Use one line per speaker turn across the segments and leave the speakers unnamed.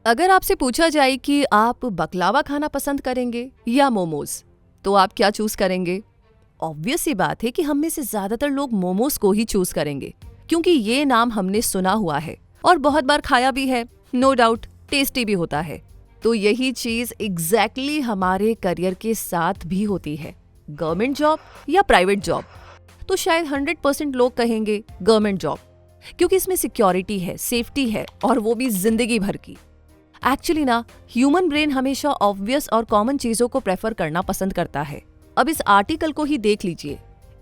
अगर आपसे पूछा जाए कि आप बकलावा खाना पसंद करेंगे या मोमोज, तो आप क्या चूज करेंगे? ऑब्वियस सी बात है कि हम में से ज्यादातर लोग मोमोज को ही चूज करेंगे, क्योंकि ये नाम हमने सुना हुआ है और बहुत बार खाया भी है। नो डाउट टेस्टी भी होता है। तो यही चीज एग्जैक्टली हमारे करियर के साथ भी होती है। गवर्नमेंट जॉब या प्राइवेट जॉब? तो शायद 100% लोग कहेंगे गवर्नमेंट जॉब, क्योंकि इसमें सिक्योरिटी है, सेफ्टी है और वो भी जिंदगी भर की। एक्चुअली ना, ह्यूमन ब्रेन हमेशा ऑब्वियस और कॉमन चीजों को प्रेफर करना पसंद करता है। अब इस आर्टिकल को ही देख लीजिए,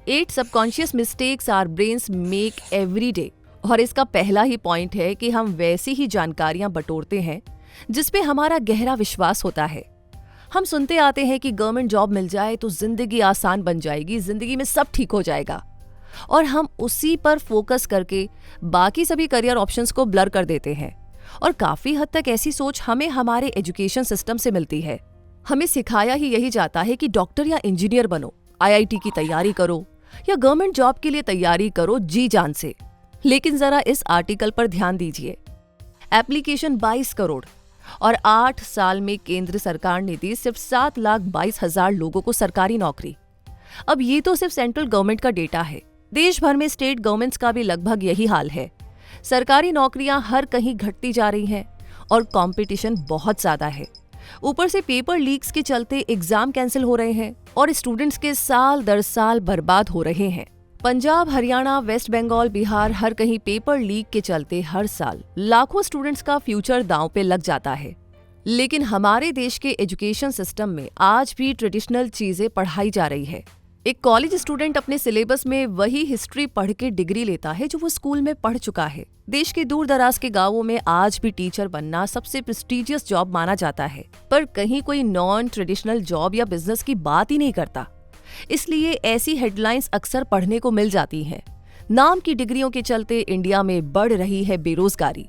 8 subconscious mistakes our brains make every day. और इसका पहला ही पॉइंट है कि हम वैसी ही जानकारियां बटोरते हैं जिसपे हमारा गहरा विश्वास होता है। हम सुनते आते हैं कि गवर्नमेंट जॉब मिल जाए तो जिंदगी आसान बन जाएगी, जिंदगी में सब ठीक हो जाएगा, और हम उसी पर फोकस करके बाकी सभी करियर ऑप्शंस को ब्लर कर देते हैं। और काफी हद तक ऐसी सोच हमें हमारे एजुकेशन सिस्टम से मिलती है। हमें सिखाया ही यही जाता है कि डॉक्टर या इंजीनियर बनो, आईआईटी की तैयारी करो या गवर्नमेंट जॉब के लिए तैयारी करो जी जान से। लेकिन जरा इस आर्टिकल पर ध्यान दीजिए। एप्लीकेशन 22 करोड़ और 8 साल में केंद्र सरकार ने दी सिर्फ 7,22,000 लोगों को सरकारी नौकरी। अब ये तो सिर्फ सेंट्रल गवर्नमेंट का डेटा है। देश भर में स्टेट गवर्नमेंट्स का भी लगभग यही हाल है। सरकारी नौकरियां हर कहीं घटती जा रही हैं और कंपटीशन बहुत ज्यादा है। ऊपर से पेपर लीक्स के चलते एग्जाम कैंसिल हो रहे हैं और स्टूडेंट्स के साल दर साल बर्बाद हो रहे हैं। पंजाब, हरियाणा, वेस्ट बंगाल, बिहार, हर कहीं पेपर लीक के चलते हर साल लाखों स्टूडेंट्स का फ्यूचर दांव पे लग जाता है। लेकिन हमारे देश के एजुकेशन सिस्टम में आज भी ट्रेडिशनल चीजें पढ़ाई जा रही है। एक कॉलेज स्टूडेंट अपने सिलेबस में वही हिस्ट्री पढ़ के डिग्री लेता है जो वो स्कूल में पढ़ चुका है। देश के दूर दराज के गांवों में आज भी टीचर बनना सबसे प्रेस्टिजियस जॉब माना जाता है, पर कहीं कोई नॉन ट्रेडिशनल जॉब या बिजनेस की बात ही नहीं करता। इसलिए ऐसी हेडलाइंस अक्सर पढ़ने को मिल जाती हैं। नाम की डिग्रियों के चलते इंडिया में बढ़ रही है बेरोजगारी।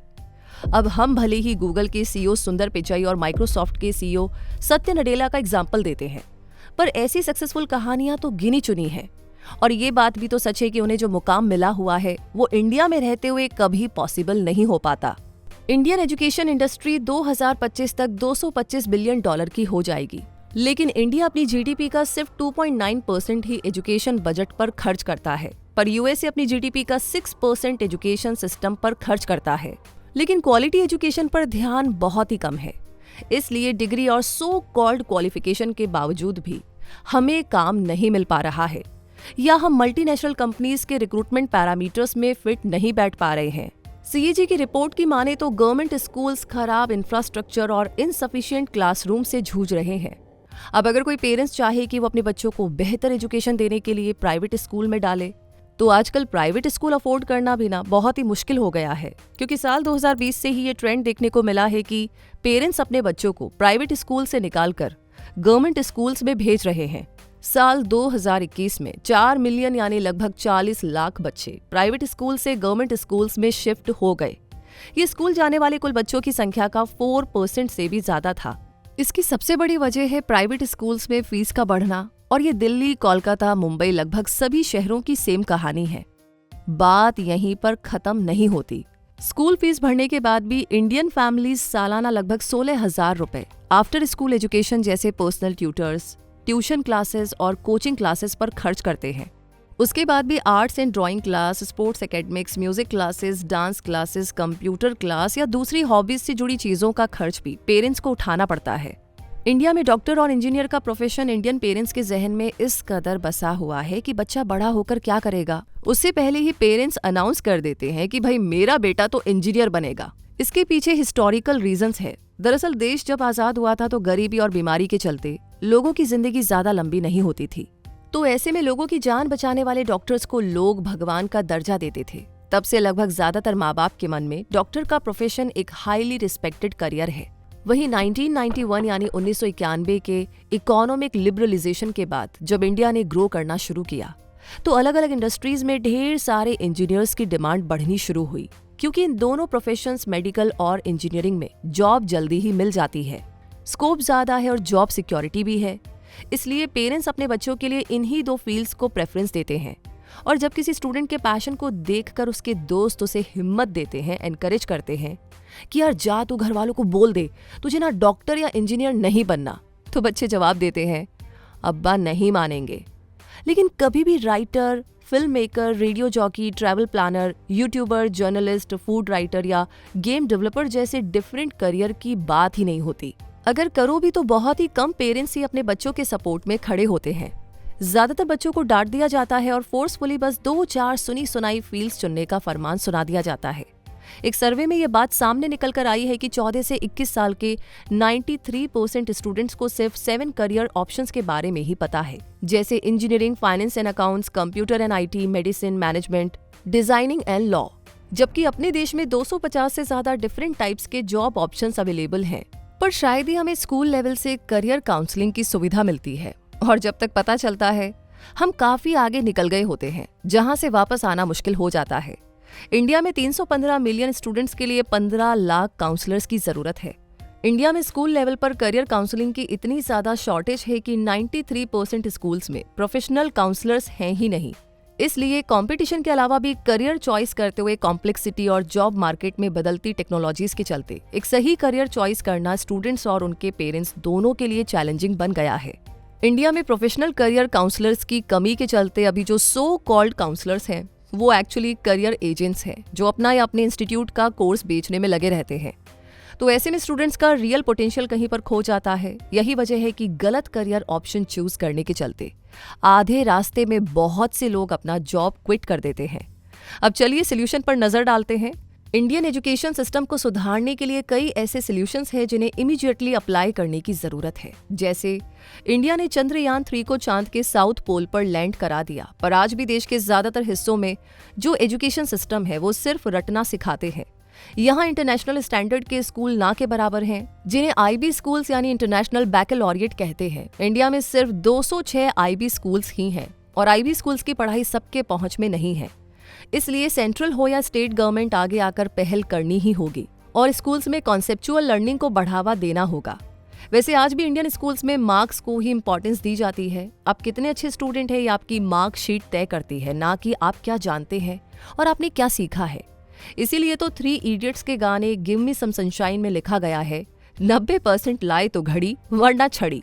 अब हम भले ही गूगल के सीईओ सुंदर पिचाई और माइक्रोसॉफ्ट के सीईओ सत्य नडेला का एग्जाम्पल देते हैं, पर ऐसी सक्सेसफुल कहानियां तो गिनी चुनी हैं। और ये बात भी तो सच है कि उन्हें जो मुकाम मिला हुआ है वो इंडिया में रहते हुए कभी पॉसिबल नहीं हो पाता। इंडियन एजुकेशन इंडस्ट्री 2025 तक $225 बिलियन की हो जाएगी, लेकिन इंडिया अपनी जीडीपी का सिर्फ 2.9% ही एजुकेशन बजट पर खर्च करता है, पर यूएसए अपनी जीडीपी का 6% एजुकेशन सिस्टम पर खर्च करता है। लेकिन क्वालिटी एजुकेशन पर ध्यान बहुत ही कम है। इसलिए डिग्री और सो कॉल्ड क्वालिफिकेशन के बावजूद भी हमें काम नहीं मिल पा रहा है, या हम मल्टीनेशनल कंपनीज के रिक्रूटमेंट पैरामीटर्स में फिट नहीं बैठ पा रहे हैं। सीएजी की रिपोर्ट की माने तो गवर्नमेंट स्कूल्स खराब इंफ्रास्ट्रक्चर और इनसफिशिएंट क्लासरूम से जूझ रहे हैं। अब अगर कोई पेरेंट्स चाहे कि वो अपने बच्चों को बेहतर एजुकेशन देने के लिए प्राइवेट स्कूल में डाले, तो आजकल प्राइवेट स्कूल अफोर्ड करना भी ना बहुत ही मुश्किल हो गया है, क्योंकि साल 2020 से ही ये ट्रेंड देखने को मिला है कि पेरेंट्स अपने बच्चों को प्राइवेट स्कूल से निकालकर गवर्नमेंट स्कूल्स में भेज रहे हैं। साल 2021 में 4 मिलियन यानी लगभग 40 लाख बच्चे प्राइवेट स्कूल से गवर्नमेंट स्कूल्स में शिफ्ट हो गए। ये स्कूल जाने वाले कुल बच्चों की संख्या का 4% से भी ज्यादा था। इसकी सबसे बड़ी वजह है प्राइवेट स्कूल्स में फीस का बढ़ना, और ये दिल्ली, कोलकाता, मुंबई लगभग सभी शहरों की सेम कहानी है। बात यहीं पर खत्म नहीं होती। स्कूल फीस भरने के बाद भी इंडियन फैमिलीज सालाना लगभग 16,000 रुपए आफ्टर स्कूल एजुकेशन जैसे पर्सनल ट्यूटर्स, ट्यूशन क्लासेस और कोचिंग क्लासेस पर खर्च करते हैं। उसके बाद भी arts and drawing class, sports academics, music classes, dance classes, computer class या दूसरी हॉबीज से जुड़ी चीजों का खर्च भी पेरेंट्स को उठाना पड़ता है। इंडिया में डॉक्टर और इंजीनियर का प्रोफेशन इंडियन पेरेंट्स के जहन में इस कदर बसा हुआ है कि बच्चा बड़ा होकर क्या करेगा, उससे पहले ही पेरेंट्स अनाउंस कर देते हैं कि भाई मेरा बेटा तो इंजीनियर बनेगा। इसके पीछे हिस्टोरिकल रीजंस है। दरअसल देश जब आजाद हुआ था तो गरीबी और बीमारी के चलते लोगों की जिंदगी ज्यादा लंबी नहीं होती थी। तो ऐसे में लोगों की जान बचाने वाले डॉक्टर्स को लोग भगवान का दर्जा देते थे। तब से लगभग ज्यादातर माँ बाप के मन में डॉक्टर का प्रोफेशन एक हाईली रिस्पेक्टेड करियर है। वहीं 1991 यानी 1991 के इकोनॉमिक लिबरलाइजेशन के बाद जब इंडिया ने ग्रो करना शुरू किया, तो अलग अलग इंडस्ट्रीज में ढेर सारे इंजीनियर्स की डिमांड बढ़नी शुरू हुई, क्योंकि इन दोनों प्रोफेशंस मेडिकल और इंजीनियरिंग में जॉब जल्दी ही मिल जाती है, स्कोप ज्यादा है और जॉब सिक्योरिटी भी है। इसलिए पेरेंट्स अपने बच्चों के लिए इन्हीं दो फील्ड्स को प्रेफरेंस देते हैं और जब किसी स्टूडेंट के पैशन को देखकर उसके दोस्त उसे हिम्मत देते हैं, एनकरेज करते हैं कि यार जा तू घर वालों को बोल दे तुझे ना डॉक्टर या इंजीनियर नहीं बनना, तो बच्चे जवाब देते हैं अब्बा नहीं मानेंगे। लेकिन कभी भी writer, film maker, radio jockey, travel planner, YouTuber, journalist, food writer या गेम डेवलपर जैसे डिफरेंट करियर की बात ही नहीं होती। अगर करो भी तो बहुत ही कम पेरेंट्स ही अपने बच्चों के सपोर्ट में खड़े होते हैं। ज्यादातर बच्चों को डांट दिया जाता है और फोर्सफुली बस 2-4 सुनी सुनाई फील्ड्स चुनने का फरमान सुना दिया जाता है। एक सर्वे में ये बात सामने निकल कर आई है कि 14 से 21 साल के 93% स्टूडेंट्स को सिर्फ 7 करियर ऑप्शंस के बारे में ही पता है, जैसे engineering, finance and accounts, computer and IT, medicine, management, designing and law. जबकि अपने देश में 250 से ज्यादा डिफरेंट टाइप्स के जॉब ऑप्शंस अवेलेबल हैं। पर शायद ही हमें स्कूल लेवल से करियर काउंसलिंग की सुविधा मिलती है, और जब तक पता चलता है हम काफी आगे निकल गए होते हैं, जहां से वापस आना मुश्किल हो जाता है। इंडिया में 315 मिलियन स्टूडेंट्स के लिए 15 लाख काउंसलर्स की जरूरत है। इंडिया में स्कूल लेवल पर करियर काउंसलिंग की इतनी ज्यादा शॉर्टेज है कि 93% स्कूल्स में प्रोफेशनल काउंसलर्स हैं ही नहीं। इसलिए कंपटीशन के अलावा भी करियर चॉइस करते हुए कॉम्प्लेक्सिटी और जॉब मार्केट में बदलती टेक्नोलॉजीज के चलते एक सही करियर चॉइस करना स्टूडेंट्स और उनके पेरेंट्स दोनों के लिए चैलेंजिंग बन गया है। इंडिया में प्रोफेशनल करियर काउंसलर्स की कमी के चलते अभी जो सो कॉल्ड काउंसलर्स हैं वो एक्चुअली करियर एजेंट्स हैं, जो अपना या अपने इंस्टीट्यूट का कोर्स बेचने में लगे रहते हैं। तो ऐसे में स्टूडेंट्स का रियल पोटेंशियल कहीं पर खो जाता है। यही वजह है कि गलत करियर ऑप्शन चूज करने के चलते आधे रास्ते में बहुत से लोग अपना जॉब क्विट कर देते हैं। अब चलिए सोल्यूशन पर नजर डालते हैं। इंडियन एजुकेशन सिस्टम को सुधारने के लिए कई ऐसे सॉल्यूशंस हैं जिन्हें इमीडिएटली अप्लाई करने की जरूरत है। जैसे इंडिया ने चंद्रयान 3 को चांद के साउथ पोल पर लैंड करा दिया, पर आज भी देश के ज्यादातर हिस्सों में जो एजुकेशन सिस्टम है वो सिर्फ रटना सिखाते हैं। यहाँ इंटरनेशनल स्टैंडर्ड के स्कूल ना के बराबर हैं, जिन्हें आईबी स्कूल्स यानी इंटरनेशनल बैकलॉरिएट कहते हैं। इंडिया में सिर्फ 206 आईबी स्कूल्स ही हैं, और आईबी स्कूल्स की पढ़ाई सबके पहुंच में नहीं है। इसलिए सेंट्रल हो या स्टेट गवर्नमेंट आगे आकर पहल करनी ही होगी और स्कूल्स में कॉन्सेप्चुअल लर्निंग को बढ़ावा देना होगा। वैसे आज भी इंडियन स्कूल्स में मार्क्स को ही इंपॉर्टेंस दी जाती है। आप कितने अच्छे स्टूडेंट हैं ये आपकी मार्क शीट तय करती है, ना कि आप क्या जानते हैं और आपने क्या सीखा है। इसीलिए तो 3 इडियट्स के गाने गिव मी सम सनशाइन में लिखा गया है 90% लाए तो घड़ी वरना छड़ी।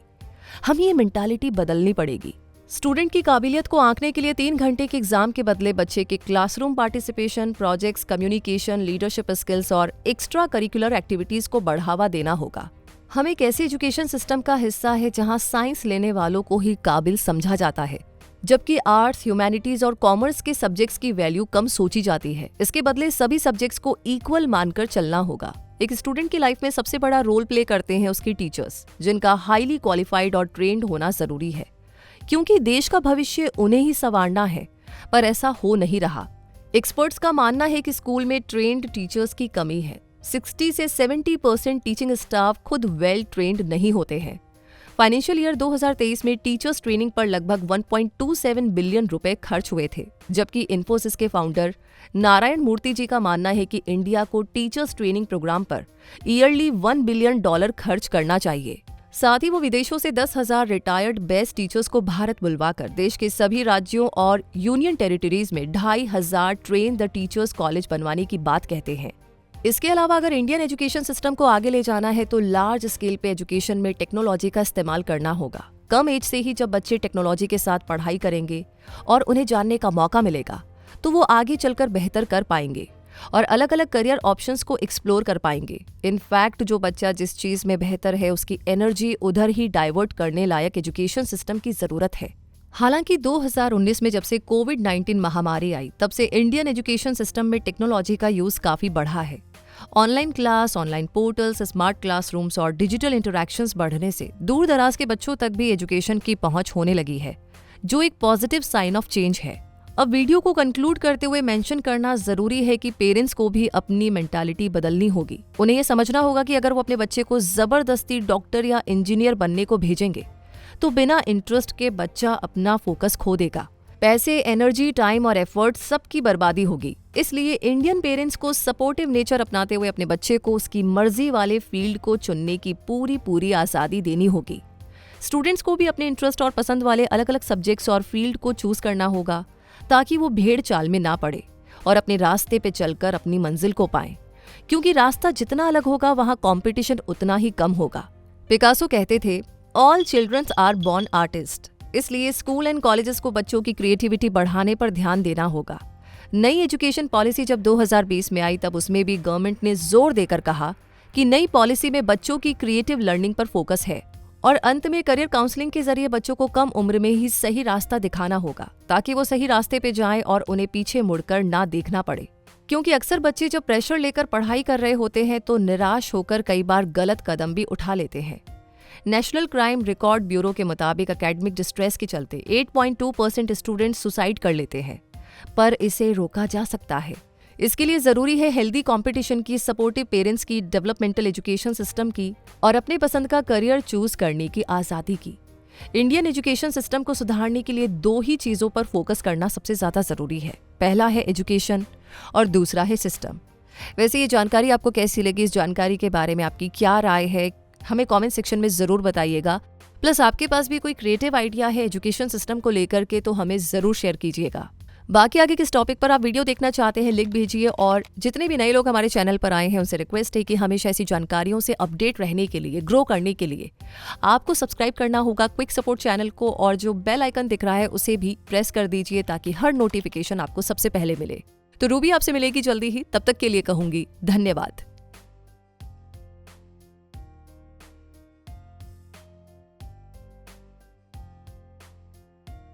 हम ये मेंटालिटी बदलनी पड़ेगी। स्टूडेंट की काबिलियत को आंकने के लिए 3 घंटे के एग्जाम के बदले बच्चे के classroom participation, projects, communication, leadership skills और एक्स्ट्रा करिकुलर एक्टिविटीज को बढ़ावा देना होगा। हम एक ऐसे एजुकेशन सिस्टम का हिस्सा है जहां साइंस लेने वालों को ही काबिल समझा जाता है, जबकि आर्ट्स, ह्यूमैनिटीज और कॉमर्स के सब्जेक्ट्स की वैल्यू कम सोची जाती है। इसके बदले सभी सब्जेक्ट्स को इक्वल मानकर चलना होगा। एक स्टूडेंट की लाइफ में सबसे बड़ा रोल प्ले करते हैं उसकी टीचर्स, जिनका हाईली क्वालिफाइड और ट्रेंड होना जरूरी है, क्योंकि देश का भविष्य उन्हें ही संवारना है। पर ऐसा हो नहीं रहा। एक्सपर्ट्स का मानना है कि स्कूल में ट्रेंड टीचर्स की कमी है। 60 से 70% टीचिंग स्टाफ खुद वेल ट्रेंड नहीं होते हैं। फाइनेंशियल ईयर 2023 में टीचर्स ट्रेनिंग पर लगभग 1.27 बिलियन रुपए खर्च हुए थे, जबकि इन्फोसिस के फाउंडर नारायण मूर्ति जी का मानना है कि इंडिया को टीचर्स ट्रेनिंग प्रोग्राम पर ईयरली $1 बिलियन खर्च करना चाहिए। साथ ही वो विदेशों से 10,000 रिटायर्ड बेस्ट टीचर्स को भारत बुलवाकर देश के सभी राज्यों और यूनियन टेरिटरीज में 2,500 ट्रेन द टीचर्स कॉलेज बनवाने की बात कहते हैं। इसके अलावा अगर इंडियन एजुकेशन सिस्टम को आगे ले जाना है तो लार्ज स्केल पे एजुकेशन में टेक्नोलॉजी का इस्तेमाल करना होगा। कम एज से ही जब बच्चे टेक्नोलॉजी के साथ पढ़ाई करेंगे और उन्हें जानने का मौका मिलेगा तो वो आगे चलकर बेहतर कर पाएंगे और अलग अलग करियर ऑप्शंस को एक्सप्लोर कर पाएंगे। इनफैक्ट जो बच्चा जिस चीज में बेहतर है उसकी एनर्जी उधर ही डाइवर्ट करने लायक एजुकेशन सिस्टम की जरूरत है। हालांकि 2019 में जब से कोविड-19 महामारी आई तब से इंडियन एजुकेशन सिस्टम में टेक्नोलॉजी का यूज काफी बढ़ा है। Online class, online portals, smart classrooms और डिजिटल इंटरैक्शंस बढ़ने से दूर दराज के बच्चों तक भी एजुकेशन की पहुंच होने लगी है, जो एक पॉजिटिव साइन ऑफ चेंज है। अब वीडियो को कंक्लूड करते हुए मेंशन करना जरूरी है कि पेरेंट्स को भी अपनी मेंटालिटी बदलनी होगी। उन्हें ये समझना होगा कि अगर वो अपने बच्चे को जबरदस्ती डॉक्टर या इंजीनियर बनने को भेजेंगे तो बिना इंटरेस्ट के बच्चा अपना फोकस खो देगा। पैसे, एनर्जी, टाइम और एफर्ट सबकी बर्बादी होगी। इसलिए इंडियन पेरेंट्स को सपोर्टिव नेचर अपनाते हुए अपने बच्चे को उसकी मर्जी वाले फील्ड को चुनने की पूरी आजादी देनी होगी। स्टूडेंट्स को भी अपने इंटरेस्ट और पसंद वाले अलग अलग सब्जेक्ट्स और फील्ड को चूज करना होगा ताकि वो भेड़ चाल में ना पड़े और अपने रास्ते पे चलकर अपनी मंजिल को पाएं। क्योंकि रास्ता जितना अलग होगा वहां कंपटीशन उतना ही कम होगा। पिकासो कहते थे, all childrens are born artist. इसलिए स्कूल एंड कॉलेजेस को बच्चों की क्रिएटिविटी बढ़ाने पर ध्यान देना होगा। नई एजुकेशन पॉलिसी जब 2020 में आई तब उसमें भी गवर्नमेंट ने जोर देकर कहा कि नई पॉलिसी में बच्चों की क्रिएटिव लर्निंग पर फोकस है और अंत में करियर काउंसलिंग के जरिए बच्चों को कम उम्र में ही सही रास्ता दिखाना होगा ताकि वो सही रास्ते पे जाएं और उन्हें पीछे मुड़कर ना देखना पड़े। क्योंकि अक्सर बच्चे जब प्रेशर लेकर पढ़ाई कर रहे होते हैं तो निराश होकर कई बार गलत कदम भी उठा लेते हैं। नेशनल क्राइम रिकॉर्ड ब्यूरो के मुताबिक एकेडमिक डिस्ट्रेस के चलते 8.2% स्टूडेंट्स सुसाइड कर लेते हैं, पर इसे रोका जा सकता है। इसके लिए जरूरी है हेल्दी कंपटीशन की, सपोर्टिव पेरेंट्स की, डेवलपमेंटल एजुकेशन सिस्टम की और अपने पसंद का करियर चूज करने की आजादी की। इंडियन एजुकेशन सिस्टम को सुधारने के लिए 2 ही चीजों पर फोकस करना सबसे ज्यादा जरूरी है। पहला है एजुकेशन और दूसरा है सिस्टम। वैसे ये जानकारी आपको कैसी लगी? इस जानकारी के बारे में आपकी क्या राय है? हमें कमेंट सेक्शन में जरूर बताइएगा। प्लस आपके पास भी कोई क्रिएटिव आइडिया है एजुकेशन सिस्टम को लेकर के तो हमें जरूर शेयर कीजिएगा। बाकी आगे किस टॉपिक पर आप वीडियो देखना चाहते हैं लिख भेजिए। और जितने भी नए लोग हमारे चैनल पर आए हैं उनसे रिक्वेस्ट है कि हमेशा ऐसी जानकारियों से अपडेट रहने के लिए, ग्रो करने के लिए आपको सब्सक्राइब करना होगा क्विक सपोर्ट चैनल को और जो बेल आइकन दिख रहा है उसे भी प्रेस कर दीजिए ताकि हर नोटिफिकेशन आपको सबसे पहले मिले। तो रूबी आपसे मिलेगी जल्दी ही, तब तक के लिए कहूंगी धन्यवाद।